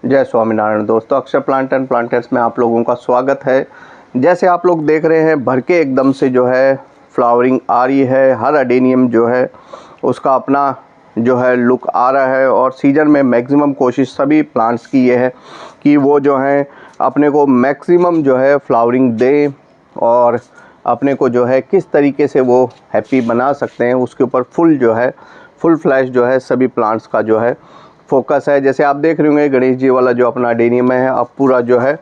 जय स्वामीनारायण। दोस्तों, अक्षर प्लांट एंड प्लांटर्स में आप लोगों का स्वागत है। जैसे आप लोग देख रहे हैं, भर के एकदम से जो है फ्लावरिंग आ रही है। हर अडेनियम जो है उसका अपना जो है लुक आ रहा है और सीज़न में मैक्सिमम कोशिश सभी प्लांट्स की ये है कि वो जो है अपने को मैक्सिमम जो है फ्लावरिंग दें और अपने को जो है किस तरीके से वो हैप्पी बना सकते हैं उसके ऊपर फुल फ्लैश जो है सभी प्लांट्स का जो है फोकस है। जैसे आप देख रहे होंगे, गणेश जी वाला जो अपना अडेनियम है अब पूरा जो है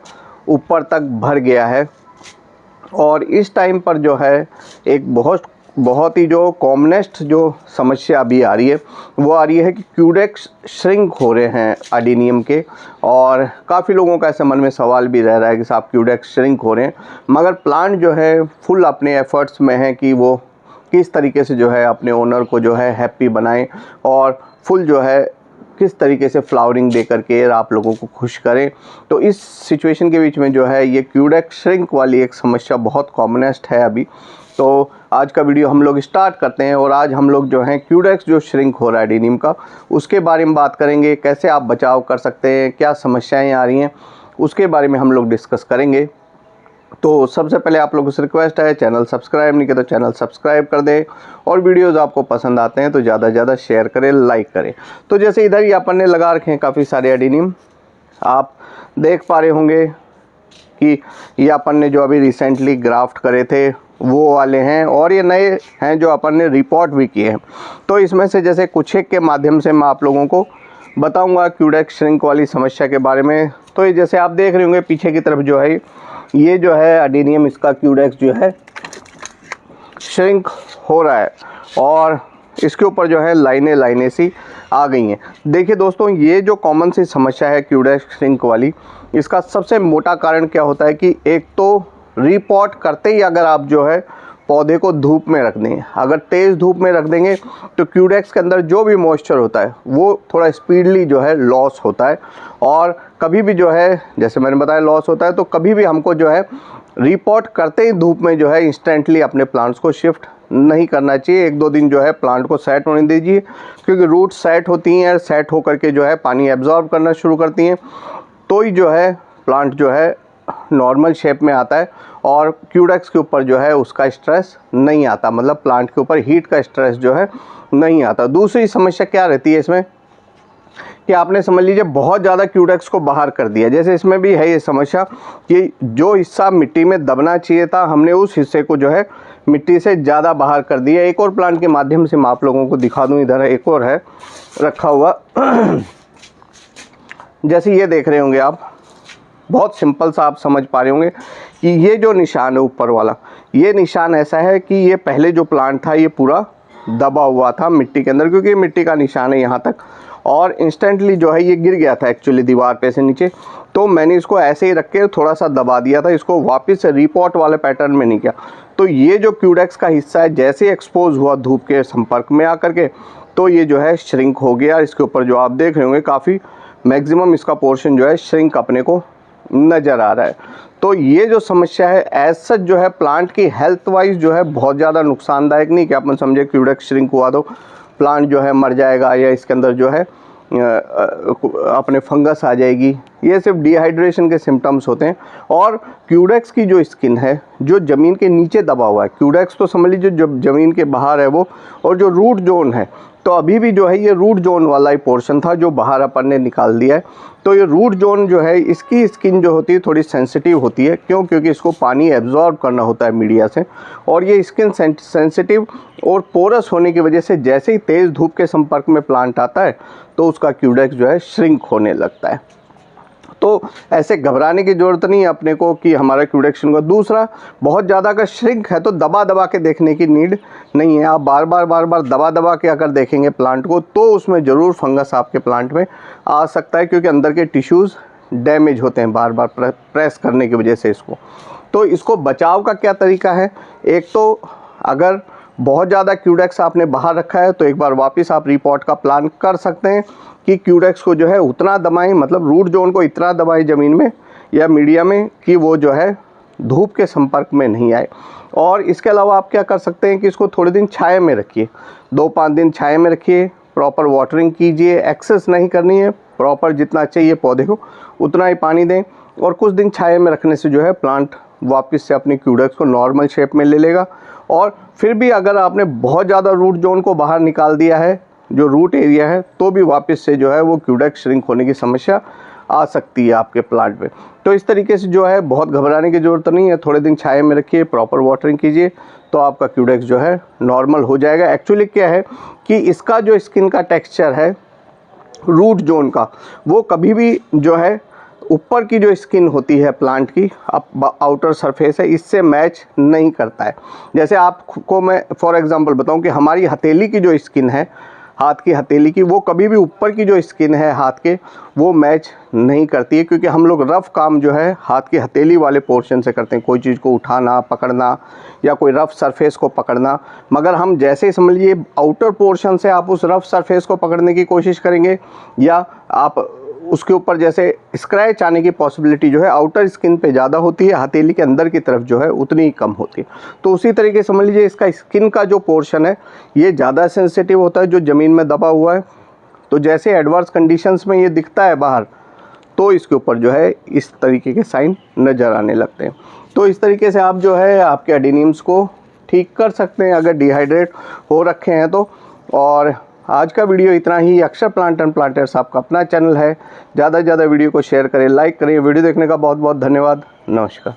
ऊपर तक भर गया है। और इस टाइम पर जो है एक बहुत ही जो कॉमनेस्ट जो समस्या अभी आ रही है वो आ रही है कि क्यूडेक्स श्रिंक हो रहे हैं अडेनियम के। और काफ़ी लोगों का ऐसे मन में सवाल भी रह रहा है कि साहब क्यूडेक्स श्रिंक हो रहे हैं, मगर प्लांट जो है फुल अपने एफर्ट्स में है कि वो किस तरीके से जो है अपने ओनर को जो है हैप्पी बनाएं और फुल जो है किस तरीके से फ्लावरिंग दे करके आप लोगों को खुश करें। तो इस सिचुएशन के बीच में जो है ये क्यूडेक्स श्रिंक वाली एक समस्या बहुत कॉमनेस्ट है अभी। तो आज का वीडियो हम लोग स्टार्ट करते हैं और आज हम लोग जो हैं क्यूडेक्स जो श्रिंक हो रहा है अडेनियम का उसके बारे में बात करेंगे। कैसे आप बचाव कर सकते हैं, क्या समस्याएँ आ रही हैं, उसके बारे में हम लोग डिस्कस करेंगे। तो सबसे पहले आप लोगों से रिक्वेस्ट है, चैनल सब्सक्राइब नहीं किया तो चैनल सब्सक्राइब कर दें और वीडियोस आपको पसंद आते हैं तो ज़्यादा से ज़्यादा शेयर करें, लाइक करें। तो जैसे इधर ही अपन ने लगा रखे हैं काफ़ी सारे अडेनियम, आप देख पा रहे होंगे कि ये अपन ने जो अभी रिसेंटली ग्राफ्ट करे थे वो वाले हैं और ये नए हैं जो अपन ने रिपोर्ट भी किए हैं। तो इसमें से जैसे कुछ एक के माध्यम से मैं आप लोगों को बताऊँगा क्यूडेक्स श्रिंक वाली समस्या के बारे में। तो ये जैसे आप देख रहे होंगे पीछे की तरफ जो है ये जो है अडेनियम, इसका क्यूडेक्स जो है श्रिंक हो रहा है और इसके ऊपर जो है लाइनें सी आ गई हैं। देखिए दोस्तों, ये जो कॉमन सी समस्या है क्यूडेक्स श्रिंक वाली, इसका सबसे मोटा कारण क्या होता है कि एक तो रिपोर्ट करते ही अगर आप जो है पौधे को धूप में रख दें, अगर तेज़ धूप में रख देंगे तो क्यूडेक्स के अंदर जो भी मॉइस्चर होता है वो थोड़ा स्पीडली जो है लॉस होता है। और कभी भी जो है जैसे मैंने बताया लॉस होता है, तो कभी भी हमको जो है रिपोर्ट करते ही धूप में जो है इंस्टेंटली अपने प्लांट्स को शिफ्ट नहीं करना चाहिए। 1-2 दिन जो है प्लांट को सेट होने दीजिए, क्योंकि रूट सेट होती हैं, सेट होकर के जो है पानी एब्जॉर्ब करना शुरू करती हैं, तो ही जो है प्लांट जो है नॉर्मल शेप में आता है और क्यूडेक्स के ऊपर जो है उसका स्ट्रेस नहीं आता, मतलब प्लांट के ऊपर हीट का स्ट्रेस जो है नहीं आता। दूसरी समस्या क्या रहती है इसमें कि आपने समझ लीजिए बहुत ज़्यादा क्यूडेक्स को बाहर कर दिया। जैसे इसमें भी है ये समस्या कि जो हिस्सा मिट्टी में दबना चाहिए था हमने उस हिस्से को जो है मिट्टी से ज़्यादा बाहर कर दिया। एक और प्लांट के माध्यम से मैं आप लोगों को दिखा दूँ, इधर एक और है रखा हुआ जैसे ये देख रहे होंगे आप, बहुत सिंपल सा आप समझ पा रहे होंगे कि ये जो निशान है ऊपर वाला, ये निशान ऐसा है कि ये पहले जो प्लांट था ये पूरा दबा हुआ था मिट्टी के अंदर, क्योंकि मिट्टी का निशान है यहाँ तक, और इंस्टेंटली जो है ये गिर गया था एक्चुअली दीवार पे से नीचे। तो मैंने इसको ऐसे ही रख के थोड़ा सा दबा दिया था, इसको वापस से रिपोर्ट वाले पैटर्न में नहीं किया। तो ये जो क्यूडेक्स का हिस्सा है जैसे ही एक्सपोज हुआ धूप के संपर्क में आकर के, तो ये जो है श्रिंक हो गया। इसके ऊपर जो आप देख रहे होंगे काफ़ी मैक्सिमम इसका पोर्शन जो है श्रिंक अपने को नज़र आ रहा है। तो ये जो समस्या है एज सच जो है प्लांट की हेल्थ वाइज जो है बहुत ज़्यादा नुकसानदायक नहीं कि अपन समझे क्यूडेक्स श्रिंक हुआ तो प्लांट जो है मर जाएगा या इसके अंदर जो है अपने फंगस आ जाएगी। ये सिर्फ डिहाइड्रेशन के सिम्टम्स होते हैं। और क्यूडेक्स की जो स्किन है जो ज़मीन के नीचे दबा हुआ है, क्यूडेक्स तो समझ लीजिए जो ज़मीन के बाहर है वो, और जो रूट जोन है, तो अभी भी जो है ये रूट जोन वाला ही पोर्शन था जो बाहर अपन ने निकाल दिया है। तो ये रूट जोन जो है इसकी स्किन जो होती है थोड़ी सेंसिटिव होती है। क्यों? क्योंकि इसको पानी एब्जॉर्ब करना होता है मीडिया से, और ये स्किन सेंसिटिव और पोरस होने की वजह से जैसे ही तेज़ धूप के संपर्क में प्लांट आता है तो उसका क्यूडेक्स जो है श्रिंक होने लगता है। तो ऐसे घबराने की ज़रूरत नहीं है अपने को कि हमारा क्यूडेक्स श्रिंक हो। दूसरा, बहुत ज़्यादा अगर श्रिंक है तो दबा दबा के देखने की नीड नहीं है। आप बार बार दबा दबा के अगर देखेंगे प्लांट को तो उसमें ज़रूर फंगस आपके प्लांट में आ सकता है, क्योंकि अंदर के टिश्यूज़ डैमेज होते हैं बार बार प्रेस करने की वजह से इसको। तो इसको बचाव का क्या तरीका है? एक तो अगर बहुत ज़्यादा क्यूडेक्स आपने बाहर रखा है तो एक बार वापस आप रिपोर्ट का प्लान कर सकते हैं कि क्यूडेक्स को जो है उतना दबाएं, मतलब रूट जोन को इतना दबाएं ज़मीन में या मीडिया में कि वो जो है धूप के संपर्क में नहीं आए। और इसके अलावा आप क्या कर सकते हैं कि इसको थोड़े दिन छाया में रखिए, 2-5 दिन छाया में रखिए, प्रॉपर वाटरिंग कीजिए, एक्सेस नहीं करनी है, प्रॉपर जितना चाहिए पौधे को उतना ही पानी दें और कुछ दिन छाया में रखने से जो है प्लांट वापस से अपनी क्यूडेक्स को नॉर्मल शेप में ले लेगा। और फिर भी अगर आपने बहुत ज़्यादा रूट जोन को बाहर निकाल दिया है, जो रूट एरिया है, तो भी वापस से जो है वो क्यूडेक्स श्रिंक होने की समस्या आ सकती है आपके प्लांट में। तो इस तरीके से जो है बहुत घबराने की ज़रूरत नहीं है, थोड़े दिन छाया में रखिए, प्रॉपर वाटरिंग कीजिए तो आपका क्यूडेक्स जो है नॉर्मल हो जाएगा। एक्चुअली क्या है कि इसका जो स्किन का टेक्सचर है रूट जोन का, वो कभी भी जो है ऊपर की जो स्किन होती है प्लांट की, अब आउटर सरफेस है, इससे मैच नहीं करता है। जैसे आपको मैं फॉर एग्जांपल बताऊं कि हमारी हथेली की जो स्किन है, हाथ की हथेली की, वो कभी भी ऊपर की जो स्किन है हाथ के, वो मैच नहीं करती है, क्योंकि हम लोग रफ़ काम जो है हाथ की हथेली वाले पोर्शन से करते हैं, कोई चीज़ को उठाना, पकड़ना या कोई रफ़ सरफेस को पकड़ना। मगर हम जैसे ही समझ लीजिए आउटर पोर्शन से आप उस रफ़ सरफेस को पकड़ने की कोशिश करेंगे या आप उसके ऊपर जैसे स्क्रैच आने की पॉसिबिलिटी जो है आउटर स्किन पे ज़्यादा होती है, हथेली के अंदर की तरफ जो है उतनी ही कम होती है। तो उसी तरीके से समझ लीजिए इसका स्किन का जो पोर्शन है ये ज़्यादा सेंसिटिव होता है जो ज़मीन में दबा हुआ है। तो जैसे एडवर्स कंडीशंस में ये दिखता है बाहर, तो इसके ऊपर जो है इस तरीके के साइन नज़र आने लगते हैं। तो इस तरीके से आप जो है आपके एडेनियम्स को ठीक कर सकते हैं अगर डिहाइड्रेट हो रखे हैं तो। और आज का वीडियो इतना ही। अक्षर प्लांट एंड प्लांटर्स आपका अपना चैनल है, ज़्यादा से ज़्यादा वीडियो को शेयर करें, लाइक करें। वीडियो देखने का बहुत बहुत धन्यवाद। नमस्कार।